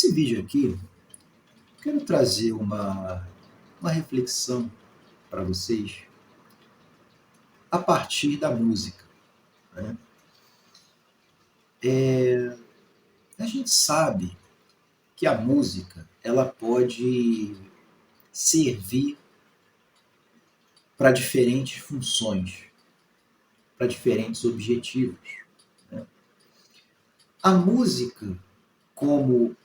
Nesse vídeo aqui, quero trazer uma reflexão para vocês a partir da música, né? A gente sabe que a música ela pode servir para diferentes funções, para diferentes objetivos, né? A música, como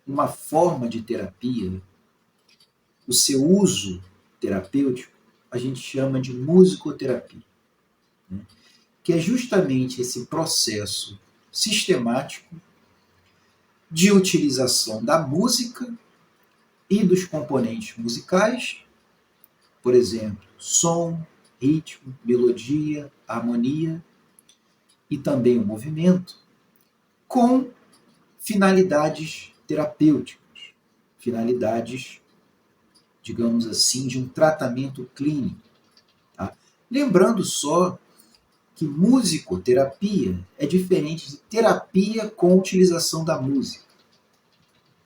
uma forma de terapia, o seu uso terapêutico, a gente chama de musicoterapia, né? Que é justamente esse processo sistemático de utilização da música e dos componentes musicais, por exemplo, som, ritmo, melodia, harmonia e também o movimento, com finalidades terapêuticas, finalidades, digamos assim, de um tratamento clínico. Tá? Lembrando só que musicoterapia é diferente de terapia com utilização da música.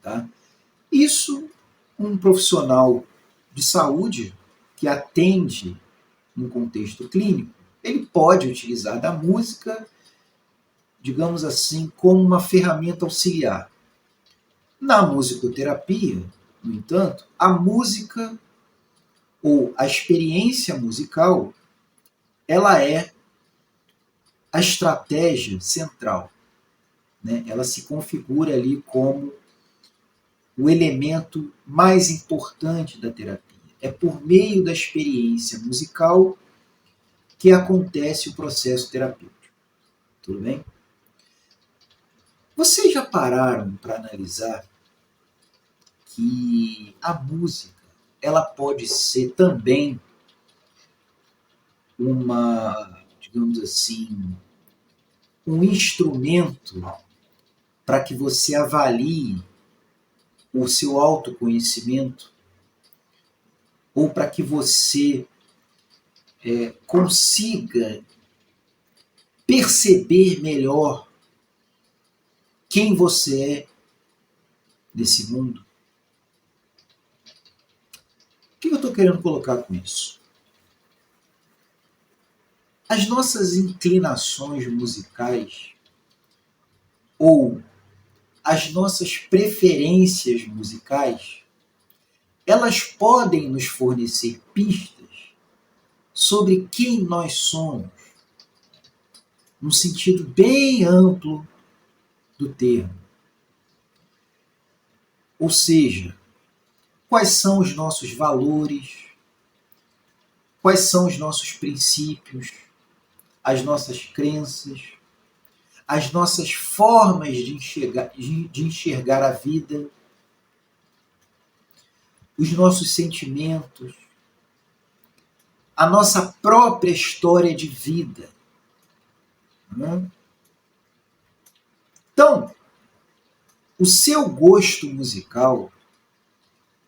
Tá? Isso, um profissional de saúde que atende num contexto clínico, ele pode utilizar da música, digamos assim, como uma ferramenta auxiliar. Na musicoterapia, no entanto, a música ou a experiência musical, ela é a estratégia central, né? Ela se configura ali como o elemento mais importante da terapia. É por meio da experiência musical que acontece o processo terapêutico. Tudo bem? Vocês já pararam para analisar que a música ela pode ser também digamos assim, um instrumento para que você avalie o seu autoconhecimento ou para que você consiga perceber melhor quem você é nesse mundo? O que eu estou querendo colocar com isso? As nossas inclinações musicais ou as nossas preferências musicais, elas podem nos fornecer pistas sobre quem nós somos, num sentido bem amplo do termo. Ou seja, quais são os nossos valores, quais são os nossos princípios, as nossas crenças, as nossas formas de enxergar a vida, os nossos sentimentos, a nossa própria história de vida. Então, o seu gosto musical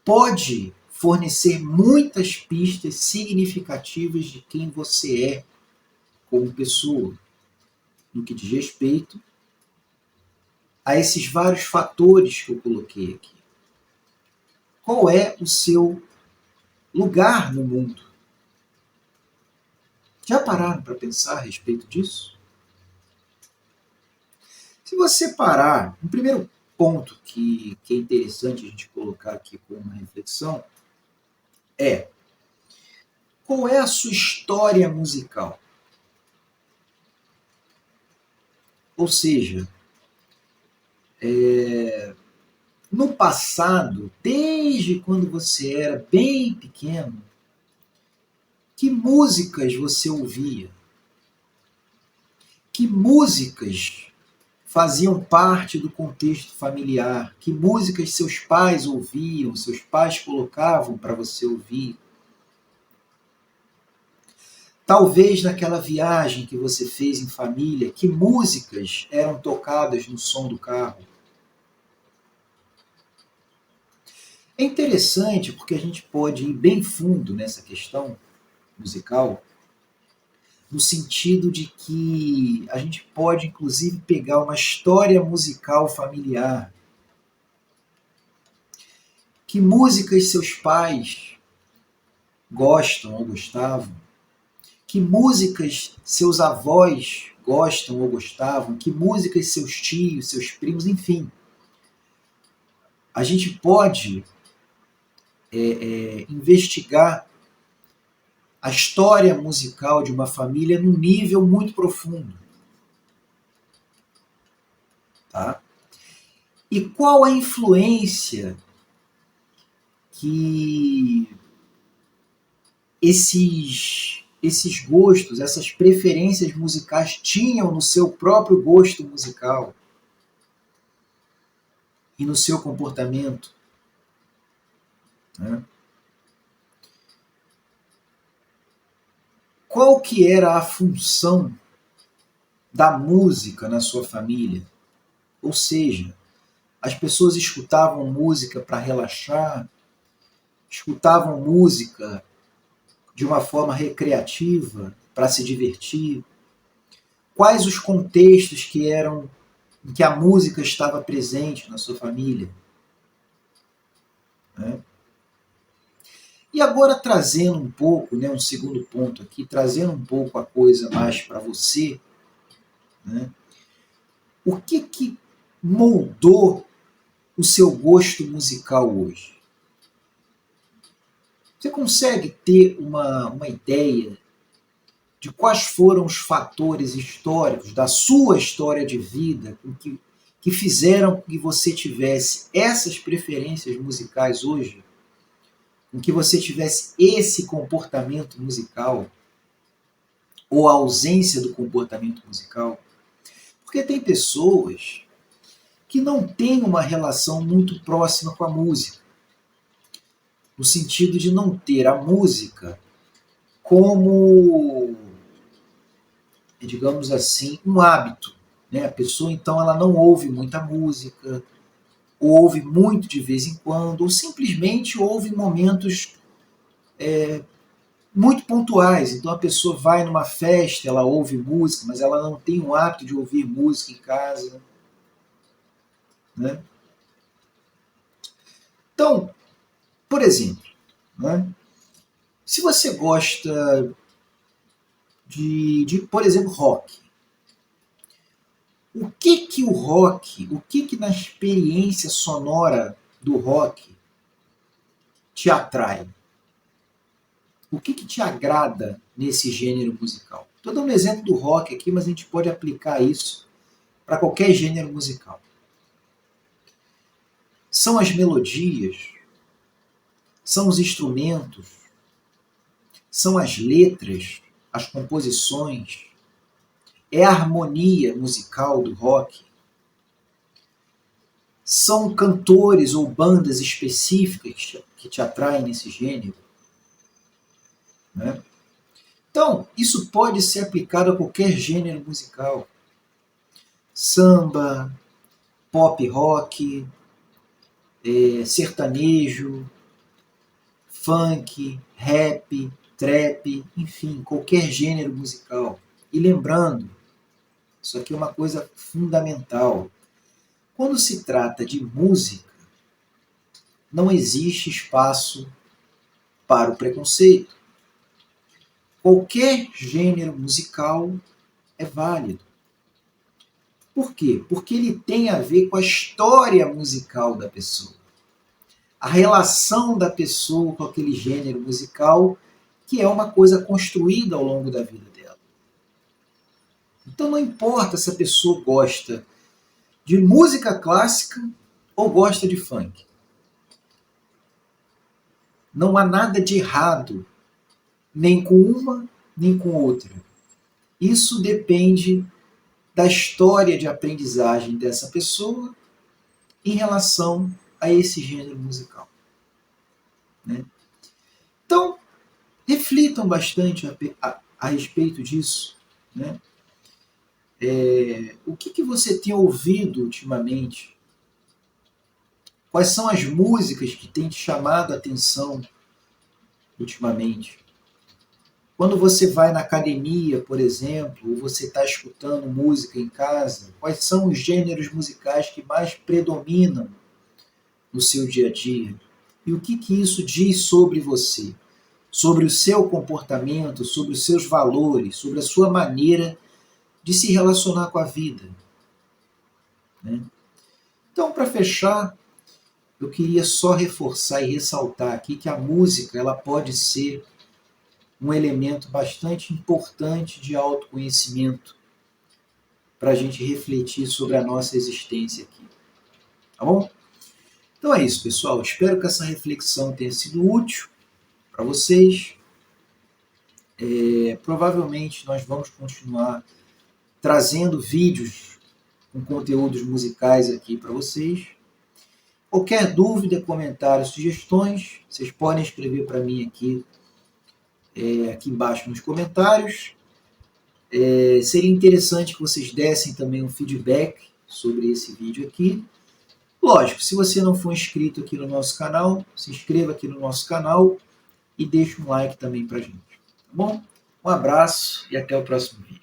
pode fornecer muitas pistas significativas de quem você é como pessoa, no que diz respeito a esses vários fatores que eu coloquei aqui. Qual é o seu lugar no mundo? Já pararam para pensar a respeito disso? Se você parar, um primeiro ponto que é interessante a gente colocar aqui como uma reflexão é: qual é a sua história musical? Ou seja, no passado, desde quando você era bem pequeno, que músicas você ouvia? Que músicas faziam parte do contexto familiar? Que músicas seus pais ouviam, seus pais colocavam para você ouvir? Talvez naquela viagem que você fez em família, que músicas eram tocadas no som do carro? É interessante porque a gente pode ir bem fundo nessa questão musical, no sentido de que a gente pode, inclusive, pegar uma história musical familiar Que músicas seus pais gostam ou gostavam? Que músicas seus avós gostam ou gostavam? Que músicas seus tios, seus primos, enfim. A gente pode investigar a história musical de uma família num nível muito profundo. Tá? E qual a influência que esses gostos, essas preferências musicais tinham no seu próprio gosto musical e no seu comportamento? Né? Qual que era a função da música na sua família? Ou seja, as pessoas escutavam música para relaxar, escutavam música de uma forma recreativa, para se divertir? Quais os contextos que eram em que a música estava presente na sua família? Né? E agora trazendo um pouco, um segundo ponto aqui, trazendo um pouco a coisa mais para você, né? O que moldou o seu gosto musical hoje? Você consegue ter uma ideia de quais foram os fatores históricos da sua história de vida que fizeram com que você tivesse essas preferências musicais hoje? Com que você tivesse esse comportamento musical? Ou a ausência do comportamento musical? Porque tem pessoas que não têm uma relação muito próxima com a música, no sentido de não ter a música como, digamos assim, um hábito. Né? A pessoa, então, ela não ouve muita música, ou ouve muito de vez em quando, ou simplesmente ouve em momentos muito pontuais. Então a pessoa vai numa festa, ela ouve música, mas ela não tem o hábito de ouvir música em casa. Né? Então, por exemplo, né? Se você gosta por exemplo, rock, o rock, o que na experiência sonora do rock te atrai? O que te agrada nesse gênero musical? Estou dando um exemplo do rock aqui, mas a gente pode aplicar isso para qualquer gênero musical. São as melodias, são os instrumentos, são as letras, as composições, é a harmonia musical do rock, são cantores ou bandas específicas que te atraem nesse gênero. Né? Então, isso pode ser aplicado a qualquer gênero musical. Samba, pop rock, sertanejo, funk, rap, trap, enfim, qualquer gênero musical. E lembrando, isso aqui é uma coisa fundamental. Quando se trata de música, não existe espaço para o preconceito. Qualquer gênero musical é válido. Por quê? Porque ele tem a ver com a história musical da pessoa. A relação da pessoa com aquele gênero musical, que é uma coisa construída ao longo da vida dela. Então não importa se a pessoa gosta de música clássica ou gosta de funk. Não há nada de errado, nem com uma, nem com outra. Isso depende da história de aprendizagem dessa pessoa em relação a esse gênero musical. Né? Então, reflitam bastante a respeito disso. Né? O que você tem ouvido ultimamente? Quais são as músicas que têm te chamado a atenção ultimamente? Quando você vai na academia, por exemplo, ou você está escutando música em casa, quais são os gêneros musicais que mais predominam no seu dia a dia? e o que isso diz sobre você, sobre o seu comportamento, sobre os seus valores, sobre a sua maneira de se relacionar com a vida, né? Então, para fechar, eu queria só reforçar e ressaltar aqui que a música ela pode ser um elemento bastante importante de autoconhecimento para a gente refletir sobre a nossa existência aqui. Tá bom? Então é isso, pessoal. Espero que essa reflexão tenha sido útil para vocês. Provavelmente nós vamos continuar trazendo vídeos com conteúdos musicais aqui para vocês. Qualquer dúvida, comentário, sugestões, vocês podem escrever para mim aqui embaixo nos comentários. Seria interessante que vocês dessem também um feedback sobre esse vídeo aqui. Lógico, se você não for inscrito aqui no nosso canal, se inscreva aqui no nosso canal e deixe um like também pra gente. Tá bom? Um abraço e até o próximo vídeo.